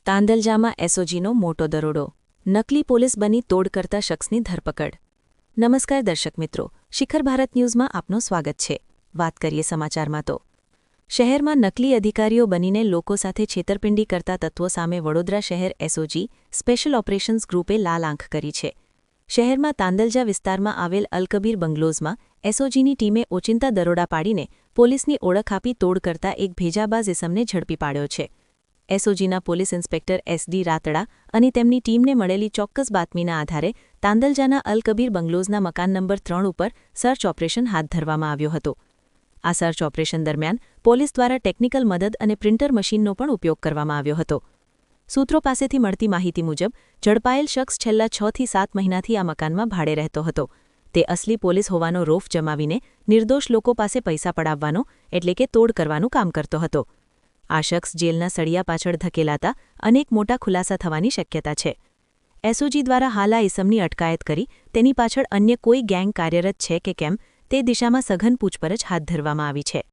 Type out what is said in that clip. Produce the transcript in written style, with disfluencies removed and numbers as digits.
તાંદલજામાં એસઓજીનો મોટો દરોડો. નકલી પોલીસ બની તોડ કરતા શખ્સની ધરપકડ. નમસ્કાર દર્શક મિત્રો, શિખર ભારત ન્યૂઝમાં આપનું સ્વાગત છે. વાત કરીએ સમાચારમાં તો શહેરમાં નકલી અધિકારીઓ બનીને લોકો સાથે છેતરપિંડી કરતા તત્વો સામે વડોદરા શહેર એસઓજી સ્પેશિયલ ઓપરેશન્સ ગ્રુપે લાલ આંખ કરી છે. શહેરમાં તાંદલજા વિસ્તારમાં આવેલ અલકબીર બંગલોઝમાં એસઓજીની ટીમે ઓચિંતા દરોડા પાડીને પોલીસની ઓળખ આપી તોડ કરતા એક ભેજાબાજ ઇસમને ઝડપી પાડ્યો છે. એસઓજીના પોલીસ ઇન્સ્પેક્ટર એસડી રાતડા અને તેમની ટીમને મળેલી ચોક્કસ બાતમીના આધારે તાંદલજાના અલકબીર બંગલોઝના મકાન નંબર 3 ઉપર સર્ચ ઓપરેશન હાથ ધરવામાં આવ્યો હતો. આ સર્ચ ઓપરેશન દરમિયાન પોલીસ દ્વારા ટેકનિકલ મદદ અને પ્રિન્ટર મશીનનો પણ ઉપયોગ કરવામાં આવ્યો હતો. સૂત્રો પાસેથી મળતી માહિતી મુજબ ઝડપાયેલ શખ્સ છેલ્લા 6 થી 7 મહિનાથી આ મકાનમાં ભાડે રહેતો હતો. તે અસલી પોલીસ હોવાનો રોફ જમાવીને નિર્દોષ લોકો પાસે પૈસા પડાવવાનો એટલે કે તોડ કરવાનું કામ કરતો હતો. આ શખ્સ જેલના સળિયા પાછળ ધકેલાતા અનેક મોટા ખુલાસા થવાની શક્યતા છે. એસઓજી દ્વારા હાલ આ ઇસમની અટકાયત કરી તેની પાછળ અન્ય કોઈ ગેંગ કાર્યરત છે કે કેમ તે દિશામાં સઘન પૂછપરછ હાથ ધરવામાં આવી છે.